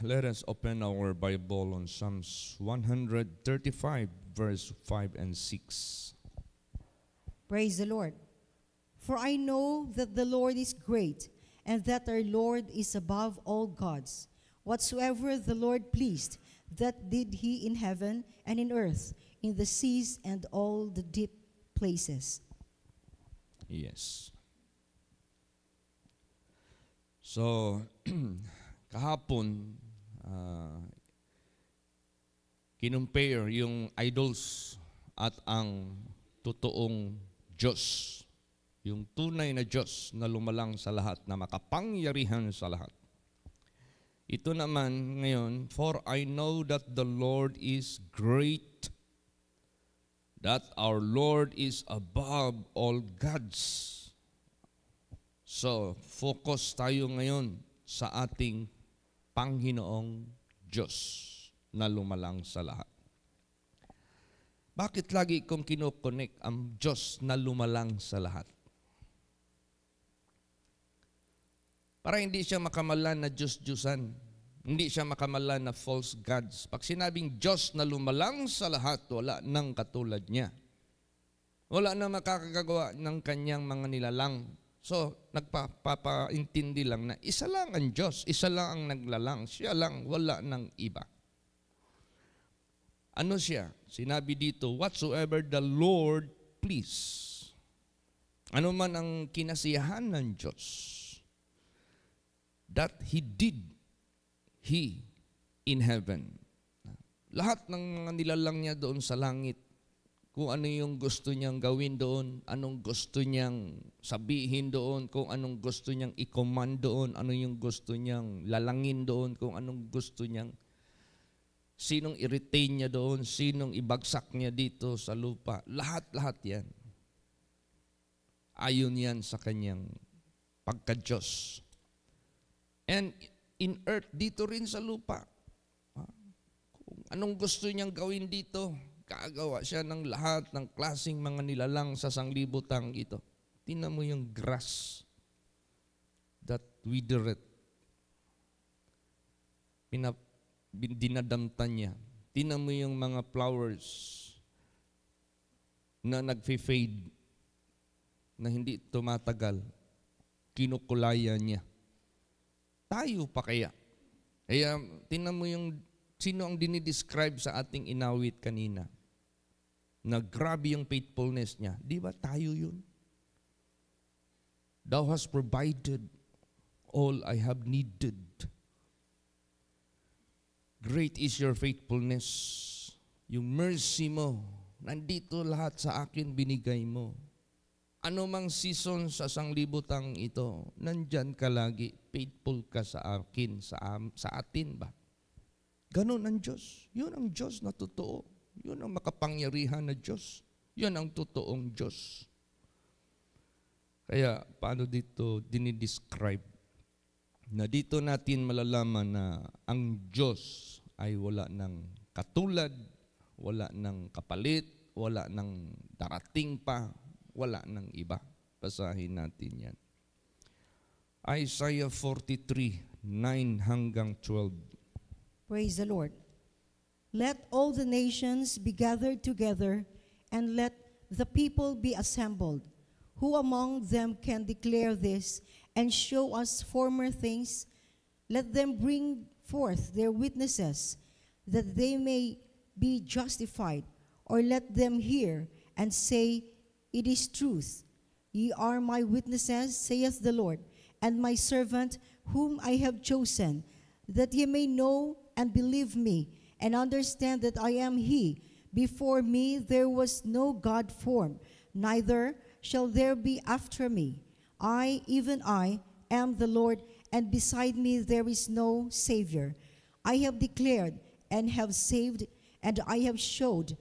Let us open our Bible on Psalms 135, verse 5 and 6. Praise the Lord. For I know that the Lord is great, and that our Lord is above all gods. Whatsoever the Lord pleased, that did he in heaven and in earth, in the seas and all the deep places. Yes. So, kahapon, kinumpare yung idols at ang totoong Diyos. Yung tunay na Diyos na lumalang sa lahat, na makapangyarihan sa lahat. Ito naman ngayon, for I know that the Lord is great, that our Lord is above all gods. So, focus tayo ngayon sa ating Panginoong Diyos na lumalang sa lahat. Bakit lagi kong kinokonek ang Diyos na lumalang sa lahat? Para hindi siya makamalan na Diyos-Diyusan. Hindi siya makamalan na false gods. Pag sinabing Diyos na lumalang sa lahat, wala nang katulad niya. Wala na makakagawa ng kanyang mga nilalang. So, nagpapaintindi lang na isa lang ang Diyos, isa lang ang naglalang, siya lang, wala ng iba. Ano siya? Sinabi dito, whatsoever the Lord please. Ano man ang kinasiyahan ng Diyos, that He did, He in heaven. Lahat ng mga nilalang niya doon sa langit, kung ano yung gusto niyang gawin doon, anong gusto niyang sabihin doon, kung anong gusto niyang i-command doon, ano yung gusto niyang lalangin doon, kung anong gusto niyang, sinong i-retain niya doon, sinong ibagsak niya dito sa lupa. Lahat-lahat yan. Ayon yan sa kanyang pagka-Diyos. And in earth, dito rin sa lupa. Kung anong gusto niyang gawin dito, kagawa siya ng lahat ng klaseng mga nilalang sa sanglibutang ito. Tingnan mo yung grass that withereth. Dinadamtan niya. Tingnan mo yung mga flowers na nagfe-fade, na hindi tumatagal. Kinukulaya niya. Tayo pa kaya? Kaya tingnan mo yung sino ang dinidescribe sa ating inawit kanina. Na grabe yung faithfulness niya. Di ba tayo yun? Thou hast provided all I have needed. Great is your faithfulness. Yung mercy mo, nandito lahat sa akin binigay mo. Ano mang season sa sanglibutang ito, nandyan ka lagi, faithful ka sa akin, sa atin ba? Ganon ang Diyos. Yun ang Diyos na totoo. Yun ang makapangyarihan na Diyos. Yun ang totoong Diyos. Kaya, paano dito dinidescribe? Na dito natin malalaman na ang Diyos ay wala ng katulad, wala ng kapalit, wala ng darating pa, wala ng iba. Basahin natin yan. Isaiah 43, 9 hanggang 12. Praise the Lord. Let all the nations be gathered together, and let the people be assembled. Who among them can declare this and show us former things? Let them bring forth their witnesses, that they may be justified. Or let them hear and say, it is truth. Ye are my witnesses, saith the Lord, and my servant whom I have chosen, that ye may know and believe me, and understand that I am He. Before me there was no God formed, neither shall there be after me. I, even I, am the Lord, and beside me there is no Savior. I have declared and have saved, and I have showed,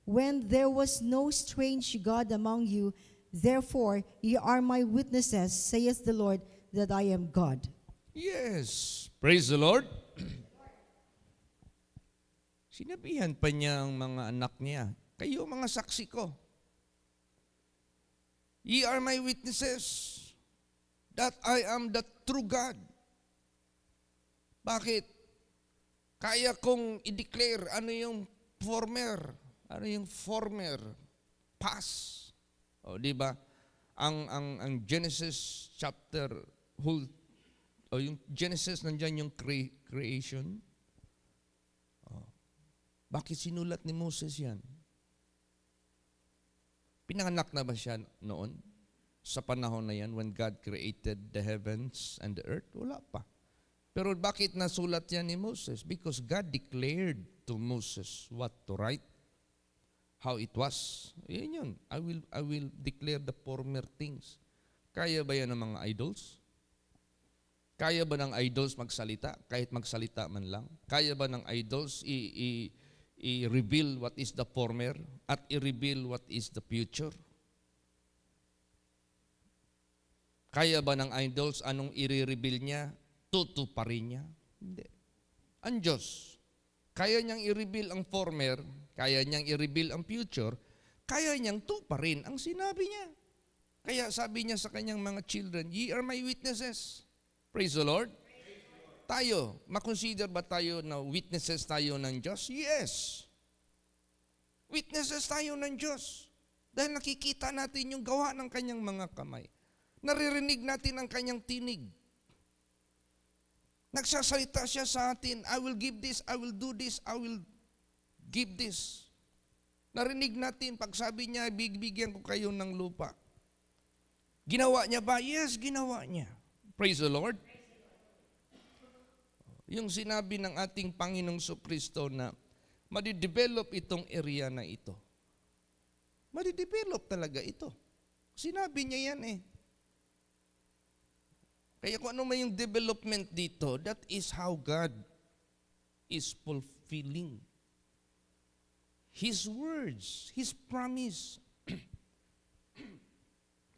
when there was no strange God among you. Therefore ye are my witnesses, saith the Lord, that I am God. Yes. Praise the Lord. Sinabihan pa niya ang mga anak niya, kayo mga saksi ko. Ye are my witnesses that I am the true God. Bakit? Kaya kong i-declare ano yung former past. O di ba? Ang Genesis chapter yung Genesis nandiyan yung creation. Bakit sinulat ni Moses yan? Pinanganak na ba siya noon? Sa panahon na yan when God created the heavens and the earth? Wala pa. Pero bakit nasulat yan ni Moses? Because God declared to Moses what to write, how it was. Yan yun. I will declare the former things. Kaya ba yan ng mga idols? Kaya ba ng idols magsalita? Kahit magsalita man lang? Kaya ba ng idols i-reveal what is the former at i-reveal what is the future? Kaya ba ng idols anong i-reveal niya? Tutuparin niya? Hindi. Ang Diyos, kaya niyang i-reveal ang former, kaya niyang i-reveal ang future, kaya niyang tuparin ang sinabi niya. Kaya sabi niya sa kanyang mga children, ye are my witnesses. Praise the Lord. Tayo, makonsider ba tayo na witnesses tayo ng Diyos? Yes. Witnesses tayo ng Diyos. Dahil nakikita natin yung gawa ng kanyang mga kamay. Naririnig natin ang kanyang tinig. Nagsasalita siya sa atin, I will give this, I will do this, I will give this. Narinig natin, pag sabi niya, bibigyan ko kayo ng lupa. Ginawa niya ba? Yes, ginawa niya. Praise the Lord. Yung sinabi ng ating Panginoong Kristo na madidevelop itong area na ito. Madidevelop talaga ito. Sinabi niya yan eh. Kaya kung ano man yung development dito, that is how God is fulfilling His words, His promise.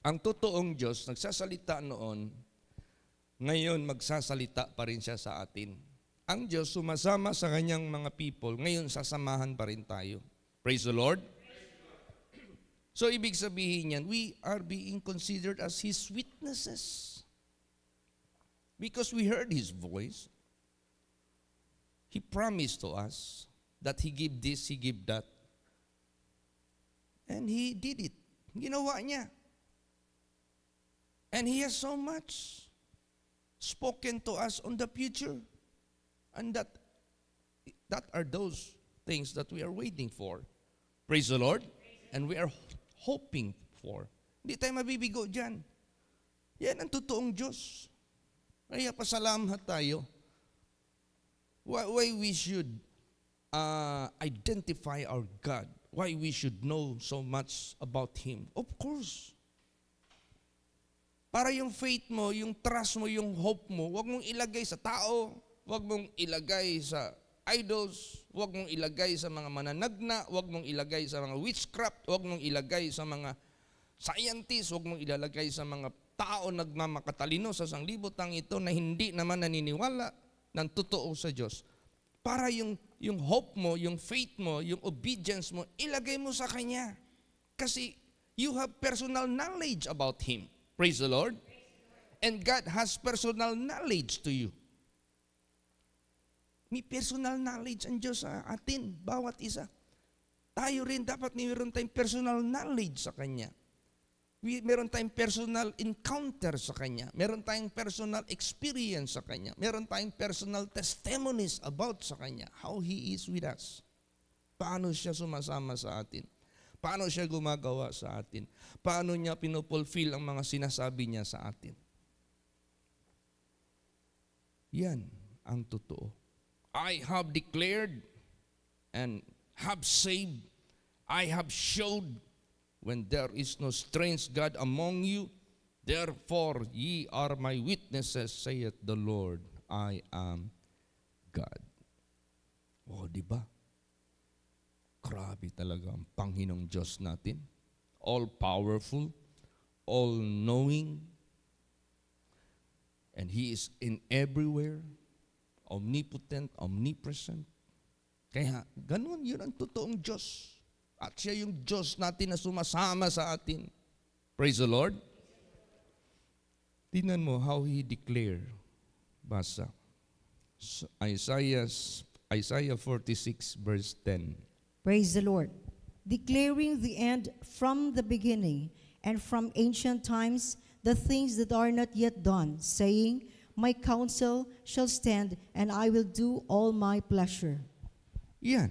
Ang totoong Diyos, nagsasalita noon, ngayon magsasalita pa rin siya sa atin. Ang Diyos sumasama sa kanyang mga people, ngayon sasamahan pa rin tayo. Praise the Lord. So ibig sabihin yan, we are being considered as His witnesses. Because we heard His voice. He promised to us that He give this, He give that. And He did it. Ginawa niya. And He has so much spoken to us on the future. And that are those things that we are waiting for. Praise the Lord. And we are hoping for. Hindi tayo mabibigo dyan. Yan ang totoong Diyos. Kaya pasalamat tayo. Why we should identify our God. Why we should know so much about Him. Of course. Para yung faith mo, yung trust mo, yung hope mo, huwag mong ilagay sa tao, huwag mong ilagay sa idols, huwag mong ilagay sa mga mananagna, huwag mong ilagay sa mga witchcraft, huwag mong ilagay sa mga scientists, huwag mong ilalagay sa mga tao nagmamakatalino sa sanglibutang ito na hindi naman naniniwala ng totoo sa Diyos. Para yung hope mo, yung faith mo, yung obedience mo, ilagay mo sa Kanya. Kasi you have personal knowledge about Him. Praise the Lord. And God has personal knowledge to you. May personal knowledge ang Diyos sa atin, bawat isa. Tayo rin dapat mayroon tayong personal knowledge sa Kanya. Meron tayong personal encounter sa Kanya. Meron tayong personal experience sa Kanya. Meron tayong personal testimonies about sa Kanya. How He is with us. Paano siya sumasama sa atin. Paano siya gumagawa sa atin. Paano niya pinupulfill ang mga sinasabi niya sa atin. Yan ang totoo. I have declared and have saved. I have showed when there is no strange God among you, therefore ye are my witnesses, saith the Lord, I am God. Oh, di ba? Grabe talaga ang Panginoong Diyos natin. All-powerful, all-knowing, and He is in everywhere, omnipotent, omnipresent. Kaya ganun, yun ang totoong Diyos. At siya yung Diyos natin na sumasama sa atin. Praise the Lord. Tingnan mo how He declared. Basa. Isaiah Isaiah 46 verse 10. Praise the Lord. Declaring the end from the beginning, and from ancient times the things that are not yet done, saying, My counsel shall stand, and I will do all my pleasure. Yan.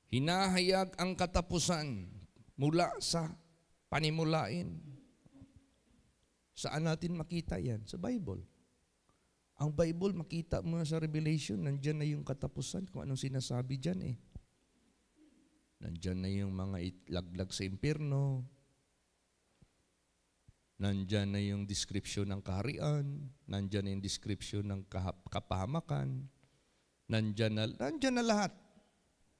Hinahayag ang katapusan mula sa panimulain. Saan natin makita yan? Sa Bible. Ang Bible, makita mo sa Revelation, nandyan na yung katapusan, kung anong sinasabi dyan eh. Nandyan na yung mga itlaglag sa impyerno. Nandyan na yung description ng kaharian. Nandyan na yung description ng kapahamakan. Nandyan na lahat.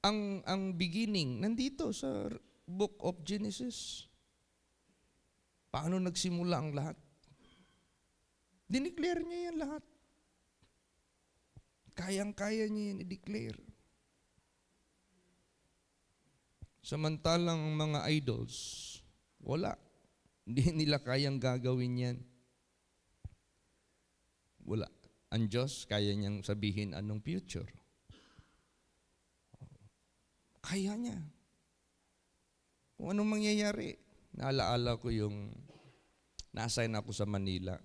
Ang beginning, nandito sa Book of Genesis. Paano nagsimula ang lahat? Dineclare niya yan lahat. Kayang-kaya niya yan i-declare. Samantalang mga idols, wala. Hindi nila kayang gagawin yan. Wala. Ang Diyos, kaya niyang sabihin anong future. Kaya niya. Kung anong mangyayari. Naalaala ko yung na-assign ako sa Manila.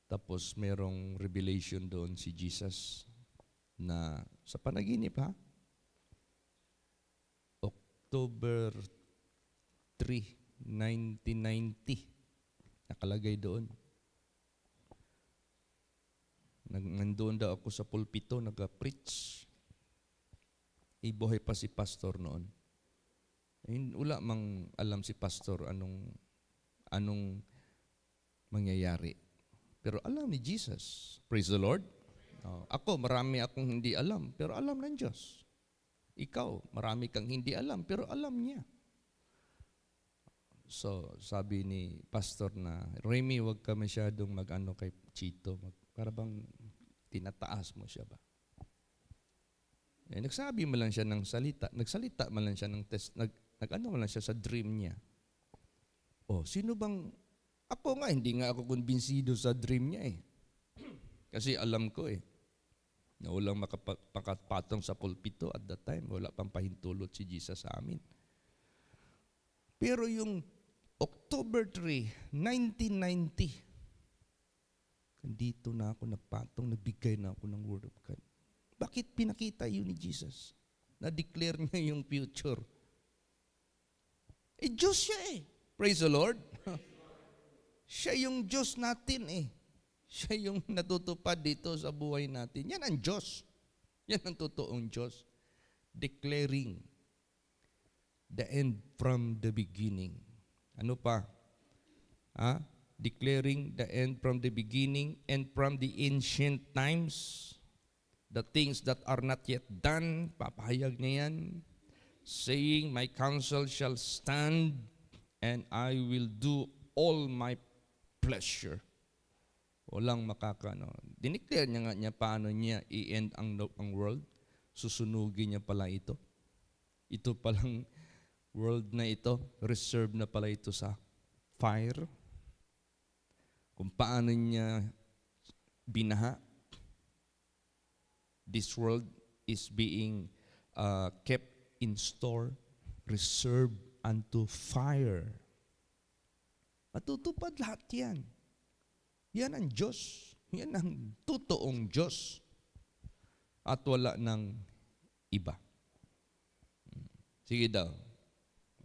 Tapos merong revelation doon si Jesus na sa panaginip ha. October 3, 1990. Nakalagay doon. Nandoon daw ako sa pulpito, nag-preach. Ibuhay pa si pastor noon. Wala mang alam si pastor anong mangyayari. Pero alam ni Jesus. Praise the Lord. Ako, marami akong hindi alam, pero alam ng Diyos. Ikaw, marami kang hindi alam, pero alam niya. So, sabi ni pastor na, Remy, huwag ka masyadong mag-ano kay Chito. Para bang tinataas mo siya ba? Nagsabi mo lang siya ng salita. Nagsalita man lang siya ng test. Nag-ano man lang siya sa dream niya. Sino bang... Ako nga, hindi nga ako kumbinsido sa dream niya eh. Kasi alam ko eh, na walang makapatong sa pulpito at that time. Wala pang pahintulot si Jesus sa amin. Pero yung October 3, 1990, dito na ako nagpatong, nagbigay na ako ng Word of God. Bakit pinakita yun ni Jesus? Na-declare niya yung future. Diyos siya eh. Praise the Lord. Siya yung Diyos natin eh. Siya yung natutupad dito sa buhay natin. Yan ang Diyos. Yan ang totoong Diyos. Declaring the end from the beginning. Ano pa? Declaring the end from the beginning and from the ancient times. The things that are not yet done, papahayag niya yan. Saying, my counsel shall stand and I will do all my pleasure. Walang makakano. Dineclare niya nga niya paano niya i-end ang world. Susunugin niya pala ito. Ito palang world na ito, reserved na pala ito sa fire. Kung paano niya binaha. This world is being kept in store, reserved unto fire. Matutupad lahat yan. Yan ang Diyos. Yan ang totoong Diyos. At wala ng iba. Sige daw.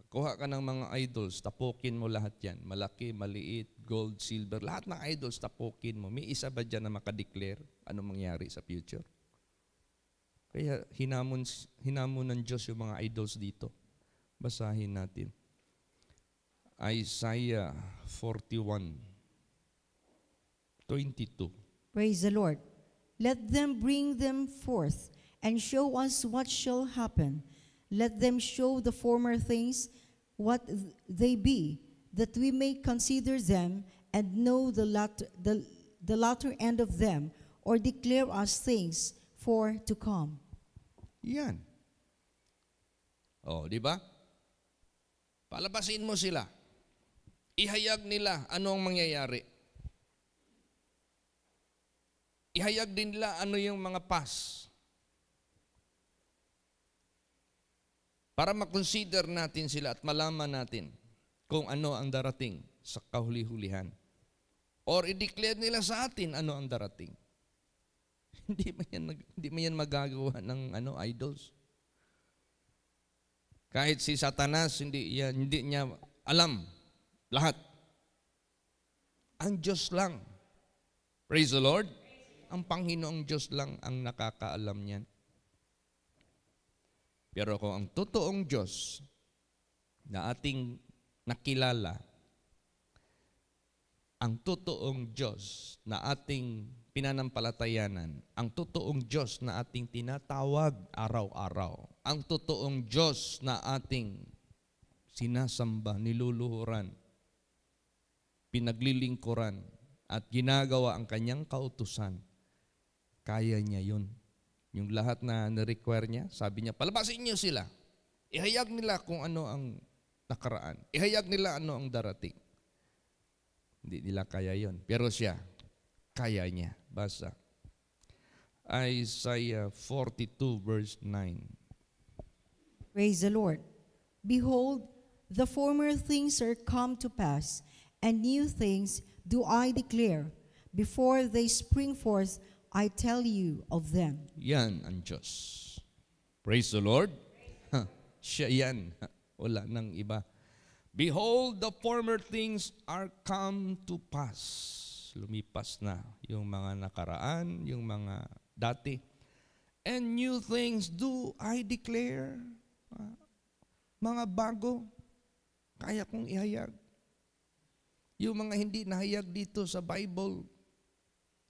Kuha ka ng mga idols, tapukin mo lahat yan. Malaki, maliit, gold, silver, lahat ng idols, tapukin mo. May isa ba dyan na makadeclare anong mangyari sa future? Kaya hinamon ng Diyos yung mga idols dito. Basahin natin. Isaiah 41:22. Praise the Lord. Let them bring them forth and show us what shall happen. Let them show the former things what they be, that we may consider them and know the latter end of them, or declare us things for to come. Yan. Di ba? Palabasin mo sila. Ihayag nila ano ang mangyayari. ihayag din nila ano yung mga past. Para makonsider natin sila at malaman natin kung ano ang darating sa kahuli-hulihan. Or i-declare nila sa atin ano ang darating. Hindi man yan magagawa ng idols. Kahit si Satanas, hindi niya alam lahat. Ang Diyos lang. Praise the Lord. Ang Panginoong Diyos lang ang nakakaalam niyan. Pero kung ang totoong Diyos na ating nakilala, ang totoong Diyos na ating pinanampalatayanan, ang totoong Diyos na ating tinatawag araw-araw, ang totoong Diyos na ating sinasamba, niluluhuran, pinaglilingkuran, at ginagawa ang kanyang kautusan, kaya niya yun. Yung lahat na na-require niya, sabi niya, palabasin niyo sila. Ihayag nila kung ano ang nakaraan. Ihayag nila ano ang darating. Hindi nila kaya yon. Pero siya, kaya niya. Basa. Isaiah 42 verse 9. Praise the Lord. Behold, the former things are come to pass, and new things do I declare. Before they spring forth, I tell you of them. Yan ang Diyos. Praise the Lord. Siya yan. Wala nang iba. Behold, the former things are come to pass. Lumipas na yung mga nakaraan, yung mga dati. And new things do I declare. Mga bago, kaya kong ihayag. Yung mga hindi nahayag dito sa Bible,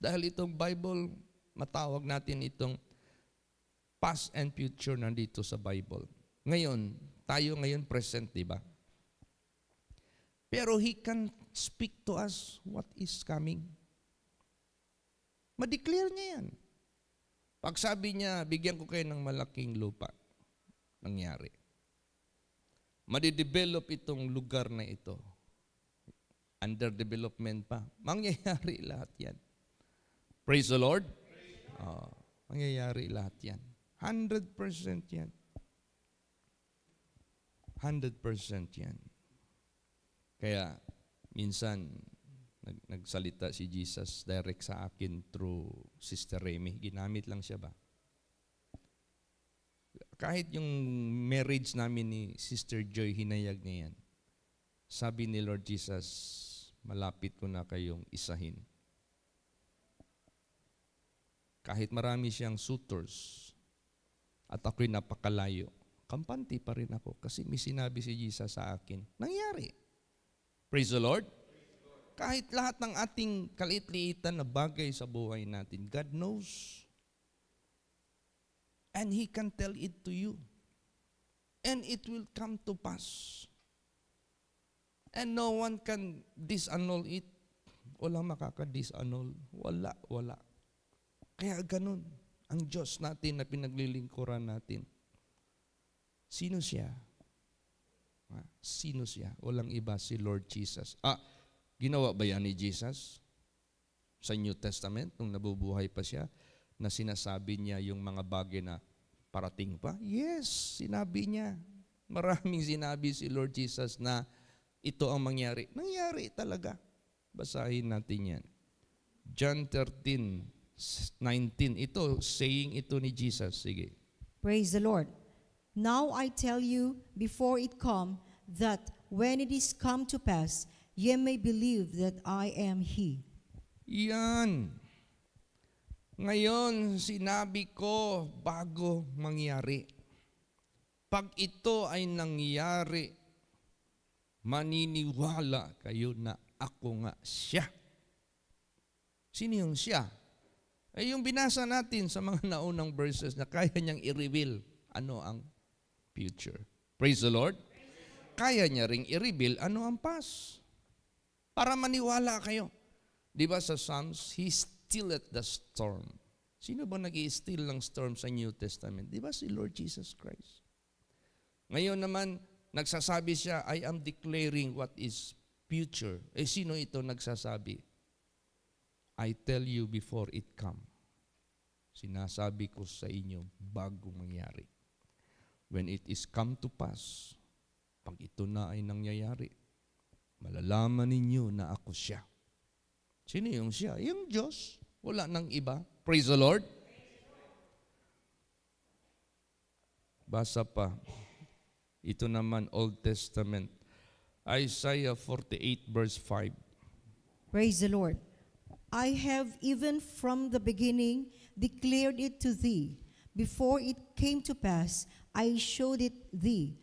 dahil itong Bible, matawag natin itong past and future nandito sa Bible. Ngayon, tayo ngayon present, di ba? Pero He can speak to us what is coming. Ma-declare niya yan. Pag sabi niya, bigyan ko kayo ng malaking lupa, nangyari. Madidevelop itong lugar na ito. Under development pa. Mangyayari lahat yan. Praise the Lord. Mangyayari lahat yan. 100% yan. 100% yan. Kaya, minsan, nagsalita si Jesus direct sa akin through Sister Remy. Ginamit lang siya ba? Kahit yung marriage namin ni Sister Joy, hinayag niya yan. Sabi ni Lord Jesus, malapit ko na kayong isahin. Kahit marami siyang suitors at ako'y napakalayo, kampante pa rin ako kasi may sinabi si Jesus sa akin. Nangyari. Praise the Lord. Kahit lahat ng ating kaliit-liitan na bagay sa buhay natin, God knows. And He can tell it to you. And it will come to pass. And no one can disannul it. Walang makaka-disannul. Wala. Kaya ganun, ang Diyos natin na pinaglilingkuran natin. Sino siya? Sino siya? Walang iba, si Lord Jesus. Ginawa ba yan ni Jesus? Sa New Testament, nung nabubuhay pa siya, na sinasabi niya yung mga bagay na parating pa? Yes, sinabi niya. Maraming sinabi si Lord Jesus na ito ang mangyari. Nangyari talaga. Basahin natin yan. John 13:19. Ito, saying ito ni Jesus. Sige. Praise the Lord. Now I tell you before it come, that when it is come to pass, ye may believe that I am He. Yan. Ngayon, sinabi ko bago mangyari. Pag ito ay nangyari, maniniwala kayo na ako nga siya. Sino yung siya? Yung binasa natin sa mga naunang verses na kaya niyang i-reveal ano ang future. Praise the Lord. Kaya niya ring i-reveal ano ang past. Para maniwala kayo. Di ba sa Psalms, He stilleth the storm. Sino ba nag-i-still ng storm sa New Testament? Di ba si Lord Jesus Christ? Ngayon naman, nagsasabi siya, I am declaring what is future. Sino ito nagsasabi? I tell you before it come. Sinasabi ko sa inyo, bago mangyari. When it is come to pass, pag ito na ay nangyayari, malalaman ninyo na ako siya. Sino yung siya? Yung Diyos. Wala nang iba. Praise the Lord. Basa pa. Ito naman, Old Testament. Isaiah 48 verse 5. Praise the Lord. I have even from the beginning declared it to thee. Before it came to pass, I showed it thee.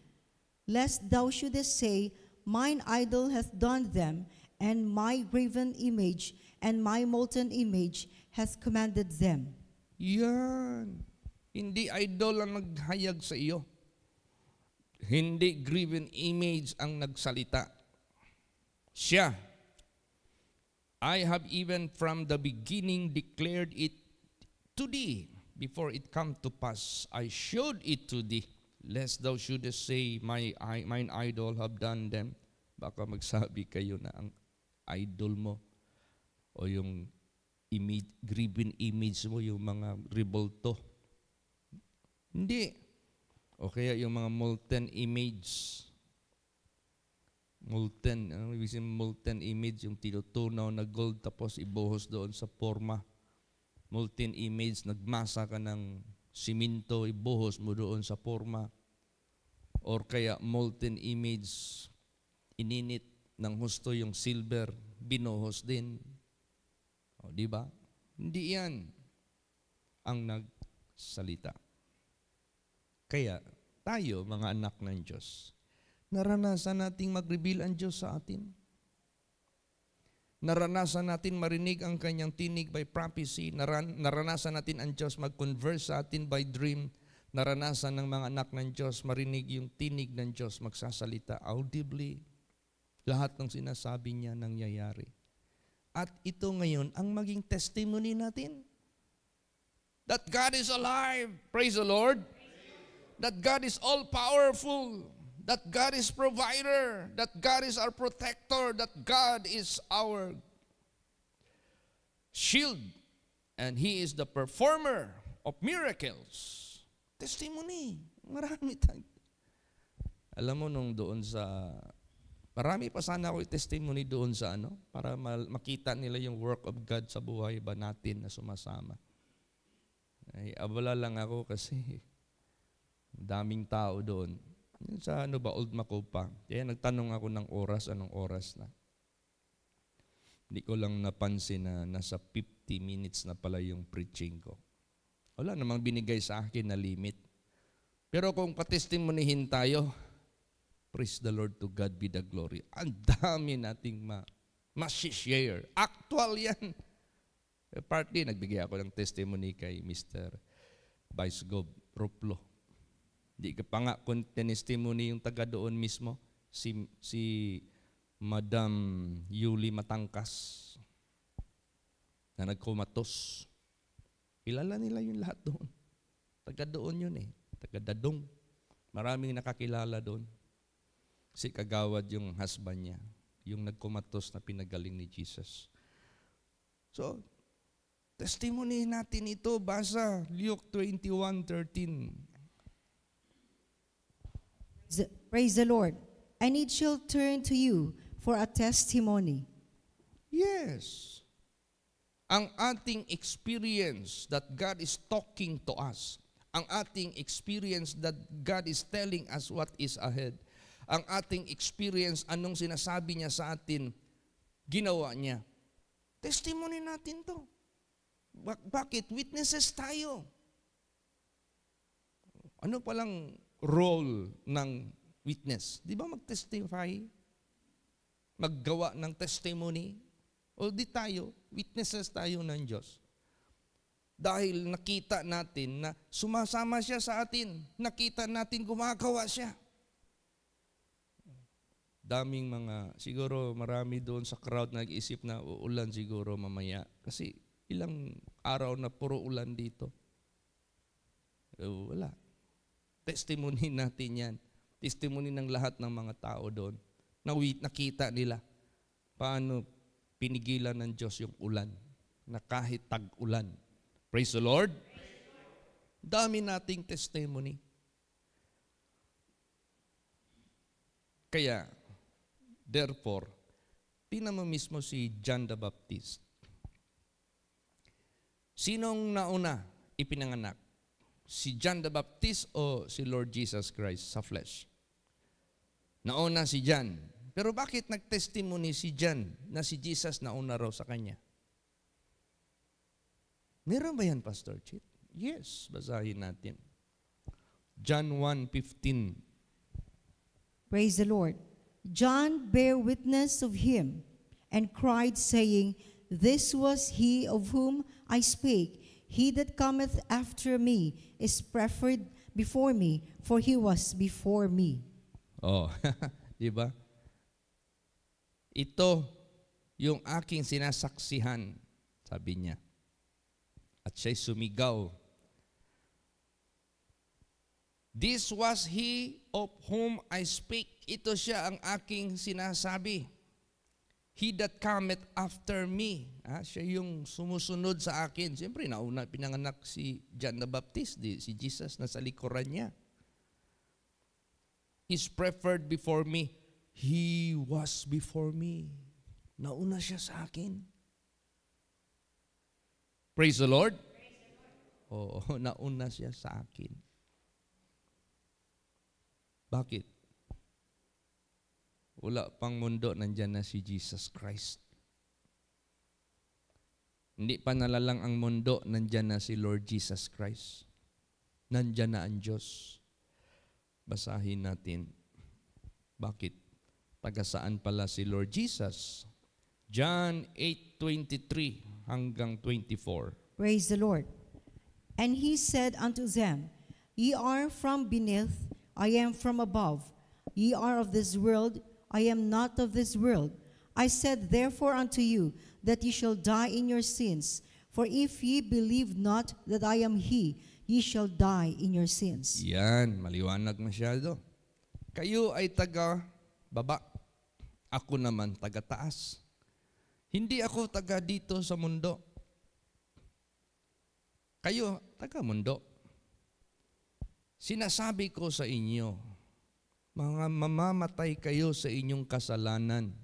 Lest thou shouldest say, mine idol hath done them, and my graven image and my molten image hath commanded them. Yan. Hindi idol ang naghayag sa iyo. Hindi graven image ang nagsalita. Siya. I have even from the beginning declared it to thee. Before it come to pass, I showed it to thee. Lest thou shouldest say, mine idol have done them. Baka magsabi kayo na ang idol mo o yung image, graven image mo, yung mga rebulto. Hindi. O kaya yung mga molten image. Molten, ano ibig sabihin molten image? Yung tinutunaw na gold tapos ibuhos doon sa forma. Molten image, nagmasa ka ng siminto, ibuhos mo doon sa forma. Or kaya molten image, ininit ng husto yung silver, binuhos din. O, di ba? Hindi yan ang nagsalita. Kaya tayo, mga anak ng Diyos, naranasan nating mag-reveal ang Diyos sa atin. Naranasan natin marinig ang kanyang tinig by prophecy. Naranasan natin ang Diyos mag-converse sa atin by dream. Naranasan ng mga anak ng Diyos marinig yung tinig ng Diyos magsasalita audibly. Lahat ng sinasabi niya nangyayari. At ito ngayon ang maging testimony natin. That God is alive. Praise the Lord. That God is all-powerful. That God is provider. That God is our protector. That God is our shield. And He is the performer of miracles. Testimony. Marami tayo. Alam mo nung doon sa... Marami pa sana ako testimony doon sa para makita nila yung work of God sa buhay ba natin na sumasama. Ay, abala lang ako kasi daming tao doon. Sa Old Macopa. Kaya nagtanong ako ng oras, anong oras na. Hindi ko lang napansin na nasa 50 minutes na pala yung preaching ko. Wala namang binigay sa akin na limit. Pero kung patestimonihin tayo, praise the Lord, to God be the glory. Ang dami nating ma-share. Actual yan. Partly, nagbigay ako ng testimony kay Mr. Vice Gov Roplo. Di ka pa nga kung testimony yung taga doon mismo, si Madam Yuli Matangkas na nagkumatos. Kilala nila yung lahat doon. Taga doon yun taga Dadong. Maraming nakakilala doon. Si kagawad yung husband niya, yung nagkumatos na pinagaling ni Jesus. So, testimony natin ito, basa Luke 21:13. Praise the Lord. And it shall turn to you for a testimony. Yes. Ang ating experience that God is talking to us, ang ating experience that God is telling us what is ahead, ang ating experience, anong sinasabi niya sa atin, ginawa niya. Testimony natin to. Bakit? Witnesses tayo. Ano palang role ng witness? Di ba mag-testify? Maggawa ng testimony? O di tayo, witnesses tayo ng Diyos. Dahil nakita natin na sumasama siya sa atin. Nakita natin gumagawa siya. Daming siguro marami doon sa crowd na nag-isip na uulan siguro mamaya. Kasi ilang araw na puro ulan dito. Wala. Testimony natin yan. Testimony ng lahat ng mga tao doon. Nakita nila paano pinigilan ng Diyos yung ulan na kahit tag-ulan. Praise the Lord. Dami nating testimony. Kaya, therefore, tingnan mo mismo si John the Baptist. Sinong nauna ipinanganak? Si John the Baptist o si Lord Jesus Christ sa flesh? Nauna si John. Pero bakit nag-testimony si John na si Jesus nauna raw sa kanya? Meron ba yan, Pastor Chit? Yes, basahin natin. John 1:15. Praise the Lord. John bare witness of him and cried, saying, This was he of whom I spake. He that cometh after me is preferred before me, for he was before me. Oh, di ba? Ito yung aking sinasaksihan, sabi niya. At siya'y sumigaw. This was he of whom I speak. Ito siya ang aking sinasabi. He that cometh after me. Siya yung sumusunod sa akin. Siyempre, nauna pinanganak si John the Baptist, si Jesus na sa likuran niya. He's preferred before me. He was before me. Nauna siya sa akin. Praise the Lord. Oo, nauna siya sa akin. Bakit? Wala pang mundo, nandyan na si Jesus Christ. Hindi pa nalalang ang mundo, nandyan na si Lord Jesus Christ. Nandyan na ang Diyos. Basahin natin. Bakit? Taga saan pala si Lord Jesus? John 8:23 hanggang 24. Praise the Lord. And he said unto them, Ye are from beneath, I am from above. Ye are of this world, I am not of this world. I said therefore unto you, that ye shall die in your sins. For if ye believe not that I am he, ye shall die in your sins. Yan, maliwanag masyado. Kayo ay taga-baba. Ako naman taga-taas. Hindi ako taga dito sa mundo. Kayo, taga-mundo. Sinasabi ko sa inyo, mga mamamatay kayo sa inyong kasalanan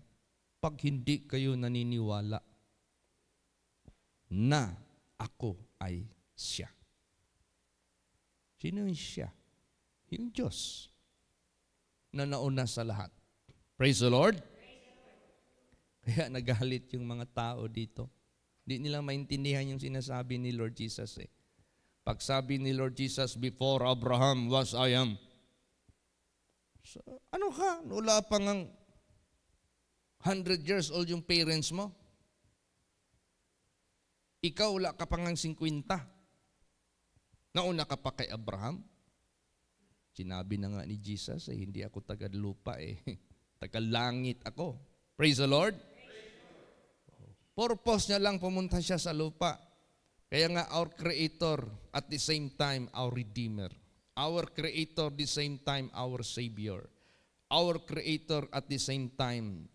pag hindi kayo naniniwala na ako ay siya. Sino yung siya? Yung Diyos na nauna sa lahat. Praise the Lord. Kaya nagalit yung mga tao dito. Hindi nila maintindihan yung sinasabi ni Lord Jesus eh. Pag sabi ni Lord Jesus, before Abraham was I am. So, ano ka? Wala pa ngang 100 years old yung parents mo. Ikaw wala ka pa ngang 50. Nauna ka pa kay Abraham. Sinabi na nga ni Jesus, hindi ako taga-lupa eh. Taga-langit ako. Praise the Lord. Purpose niya lang pumunta siya sa lupa. Kaya nga our Creator at the same time our Redeemer. Our Creator at the same time our Savior. Our Creator at the same time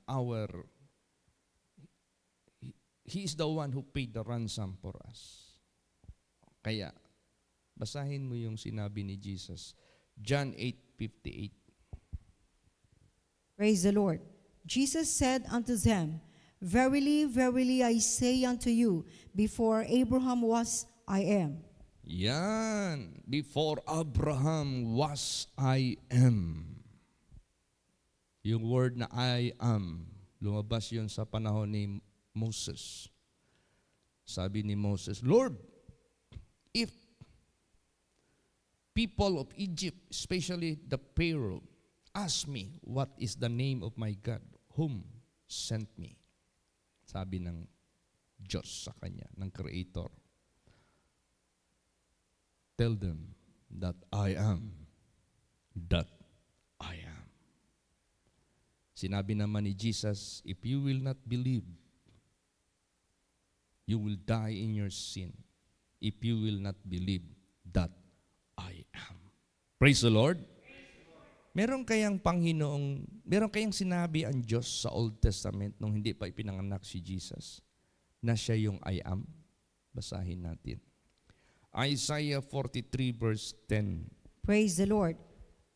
He is the one who paid the ransom for us. Kaya, basahin mo yung sinabi ni Jesus. John 8:58. Praise the Lord. Jesus said unto them, Verily, verily, I say unto you, before Abraham was, I am. Yan. Before Abraham was, I am. Yung word na I am, lumabas yun sa panahon ni Moses. Sabi ni Moses, Lord, if people of Egypt, especially the Pharaoh, ask me, what is the name of my God, whom sent me? Sabi ng Diyos sa kanya, ng Creator. Tell them that I am that I am. Sinabi naman ni Jesus, if you will not believe, you will die in your sin. If you will not believe that I am. Praise the Lord. Meron kayang sinabi ang Diyos sa Old Testament nung hindi pa ipinanganak si Jesus na siya yung I am? Basahin natin. Isaiah 43 verse 10. Praise the Lord.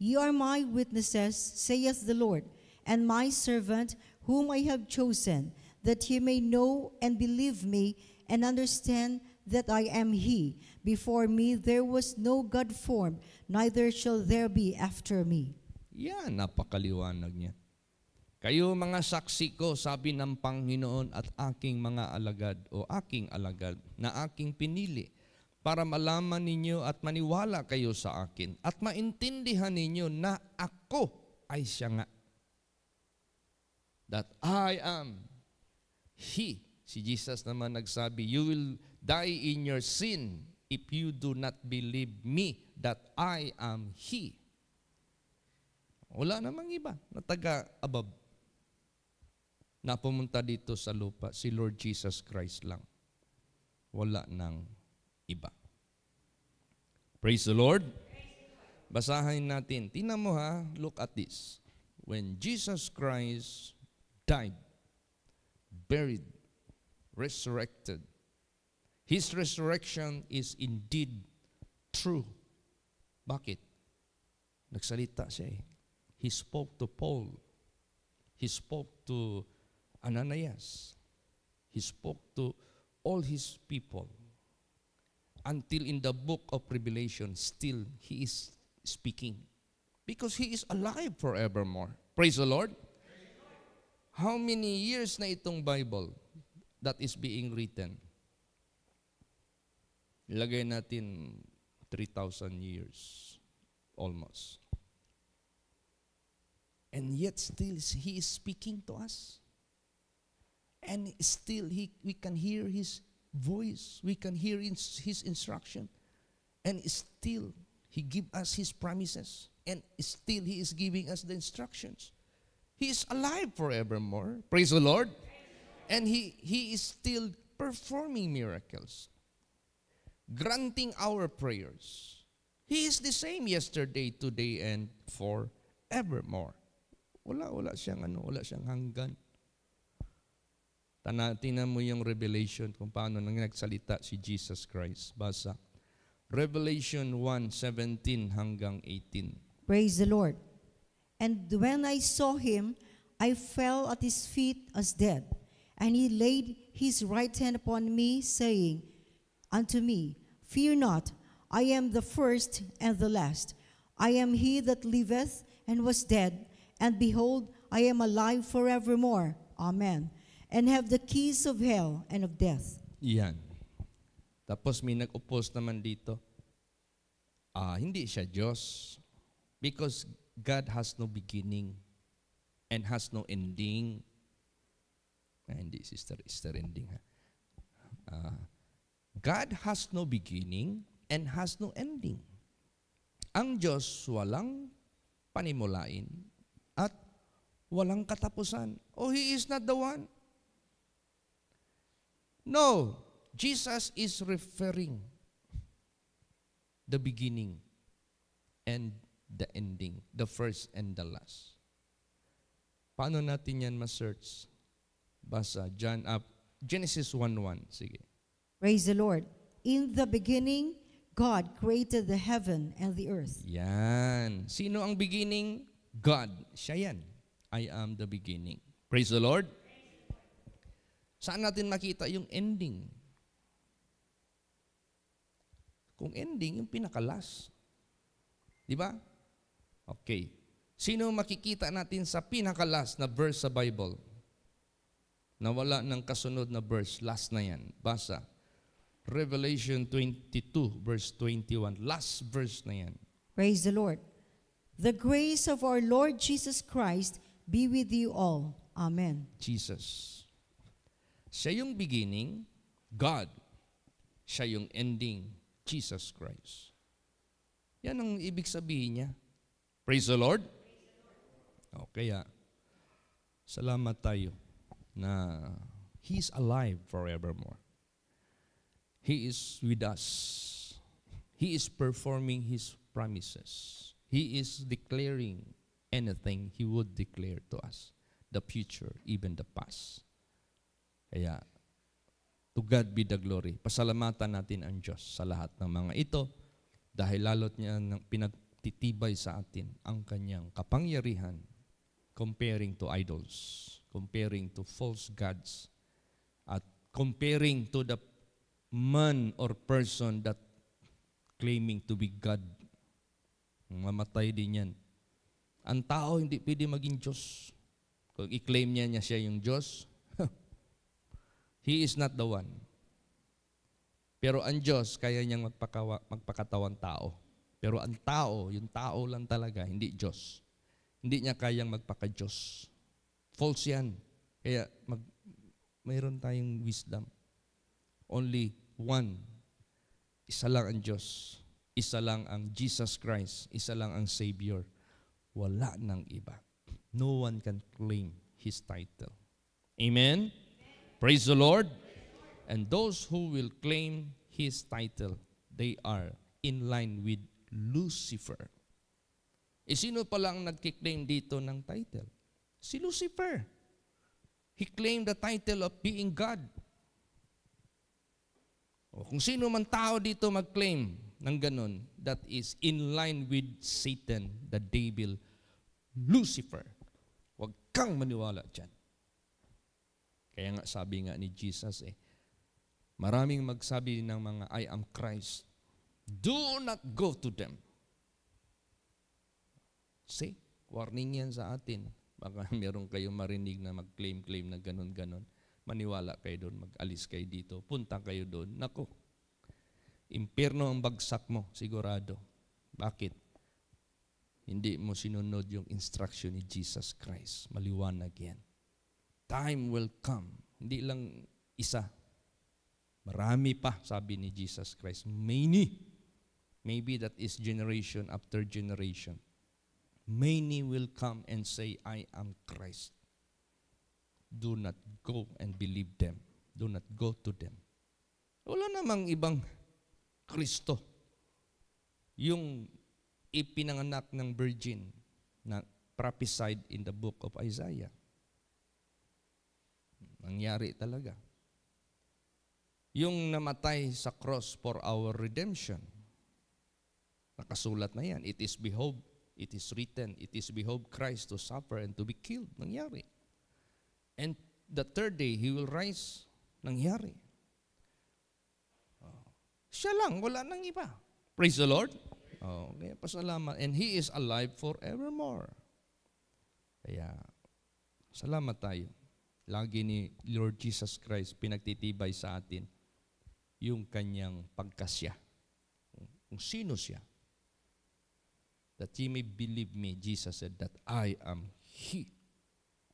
Ye are my witnesses, saith the Lord, and my servant whom I have chosen, that ye may know and believe me, and understand that I am he. Before me there was no God formed, neither shall there be after me. Yan, napakaliwanag niya. Kayo mga saksi ko, sabi ng Panginoon, at aking mga alagad o aking alagad na aking pinili, para malaman ninyo at maniwala kayo sa akin at maintindihan ninyo na ako ay siya nga. That I am He. Si Jesus naman nagsabi, you will die in your sin if you do not believe me that I am He. Wala namang iba na taga-above na pumunta dito sa lupa. Si Lord Jesus Christ lang. Wala nang iba. Praise the Lord. Basahin natin. Tingnan mo ha, look at this. When Jesus Christ died, buried, resurrected, His resurrection is indeed true. Bakit? Nagsalita siya eh. He spoke to Paul. He spoke to Ananias. He spoke to all his people. Until in the book of Revelation, still He is speaking. Because He is alive forevermore. Praise the Lord. How many years na itong Bible that is being written? Ilagay natin 3,000 years almost. And yet still He is speaking to us. And still we can hear His voice. We can hear His instruction. And still He give us His promises. And still He is giving us the instructions. He is alive forevermore. Praise the Lord. And He is still performing miracles. Granting our prayers. He is the same yesterday, today, and forevermore. Wala siyang hanggan. Tingnan mo yung Revelation kung paano nang nagsalita si Jesus Christ. Basa. Revelation 1:17 hanggang 18. Praise the Lord. And when I saw Him, I fell at His feet as dead. And He laid His right hand upon me, saying unto me, Fear not, I am the first and the last. I am He that liveth and was dead, and behold, I am alive forevermore. Amen. And have the keys of hell and of death. Yan. Tapos may nag-oppose naman dito. Hindi siya Diyos. Because God has no beginning and has no ending. Hindi, sister ending ha. God has no beginning and has no ending. Ang Diyos walang panimulain at walang katapusan. Oh, He is not the one. No, Jesus is referring the beginning and the ending, the first and the last. Paano natin yan ma-search? Basa, Genesis 1:1. Sige. Praise the Lord. In the beginning, God created the heaven and the earth. Yan. Sino ang beginning? God. Siya yan. I am the beginning. Praise the Lord. Saan natin makita yung ending? Kung ending, yung pinakalas. Di ba? Okay. Sino makikita natin sa pinakalas na verse sa Bible? Na wala ng kasunod na verse. Last na yan. Basa. Revelation 22 verse 21. Last verse na yan. Praise the Lord. The grace of our Lord Jesus Christ be with you all. Amen. Jesus. Siya yung beginning, God. Siya yung ending, Jesus Christ. Yan ang ibig sabihin niya. Praise the Lord. Okay, salamat tayo na He's alive forevermore. He is with us. He is performing His promises. He is declaring anything He would declare to us. The future, even the past. Kaya, To God be the glory. Pasalamatan natin ang Diyos sa lahat ng mga ito dahil lalo't niya pinagtitibay sa atin ang kanyang kapangyarihan comparing to idols, comparing to false gods, at comparing to the man or person that claiming to be God. Mamatay din yan. Ang tao hindi pwede maging Diyos. Kung i-claim niya siya yung Diyos, he is not the one. Pero ang Diyos, kaya niyang magpakatawan tao. Pero ang tao, yung tao lang talaga, hindi Diyos. Hindi niya kayang magpaka-Diyos. False yan. Kaya mayroon tayong wisdom. Only one. Isa lang ang Diyos. Isa lang ang Jesus Christ. Isa lang ang Savior. Wala nang iba. No one can claim His title. Amen? Praise the Lord. And those who will claim His title, they are in line with Lucifer. Sino pala ang nagkiklaim dito ng title? Si Lucifer. He claimed the title of being God. O kung sino man tao dito mag-claim ng ganun, that is in line with Satan, the devil, Lucifer. Huwag kang maniwala dyan. Kaya nga sabi nga ni Jesus maraming magsabi ng mga I am Christ. Do not go to them. See, warning yan sa atin. Baka meron kayong marinig na mag-claim na ganun-ganon. Maniwala kayo doon, mag-alis kayo dito, punta kayo doon. Nako, impyerno ang bagsak mo, sigurado. Bakit? Hindi mo sinunod yung instruction ni Jesus Christ. Maliwanag yan. Time will come. Hindi lang isa. Marami pa, sabi ni Jesus Christ. Many. Maybe that is generation after generation. Many will come and say, I am Christ. Do not go and believe them. Do not go to them. Wala namang ibang Kristo. Yung ipinanganak ng virgin na prophesied in the book of Isaiah. Nangyari talaga. Yung namatay sa cross for our redemption. Nakasulat na yan. It is written, it is behoved Christ to suffer and to be killed. Nangyari. And the third day, He will rise. Nangyari. Siya lang, wala nang iba. Praise the Lord. Okay, pasalamat. And He is alive forevermore. Kaya, salamat tayo. Lagi ni Lord Jesus Christ pinagtitibay sa atin yung kanyang pagkasya. Kung sino siya. That ye may believe me, Jesus said, that I am He.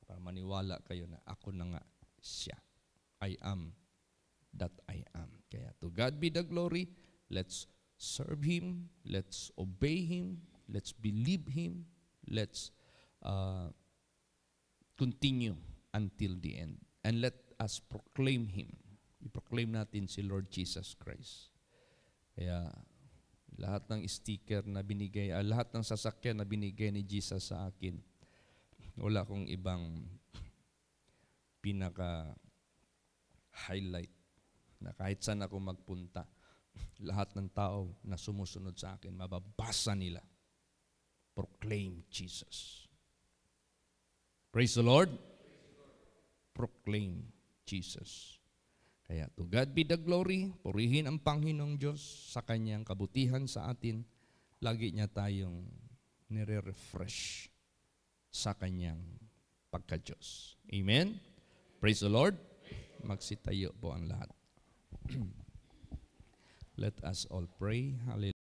Para maniwala kayo na ako na nga siya. I am that I am. Kaya to God be the glory. Let's serve Him. Let's obey Him. Let's believe Him. Let's continue until the end. And let us proclaim Him. I-proclaim natin si Lord Jesus Christ. Kaya lahat ng sticker na binigay, lahat ng sasakyan na binigay ni Jesus sa akin, wala kong ibang pinaka-highlight na kahit saan ako magpunta, lahat ng tao na sumusunod sa akin, mababasa nila. Proclaim Jesus. Praise the Lord. Proclaim Jesus. Kaya to God be the glory, purihin ang Panginoong Diyos sa Kanyang kabutihan sa atin. Lagi niya tayong nire-refresh sa Kanyang pagka-Diyos. Amen? Praise the Lord. Magsitayo po ang lahat. Let us all pray. Hallelujah.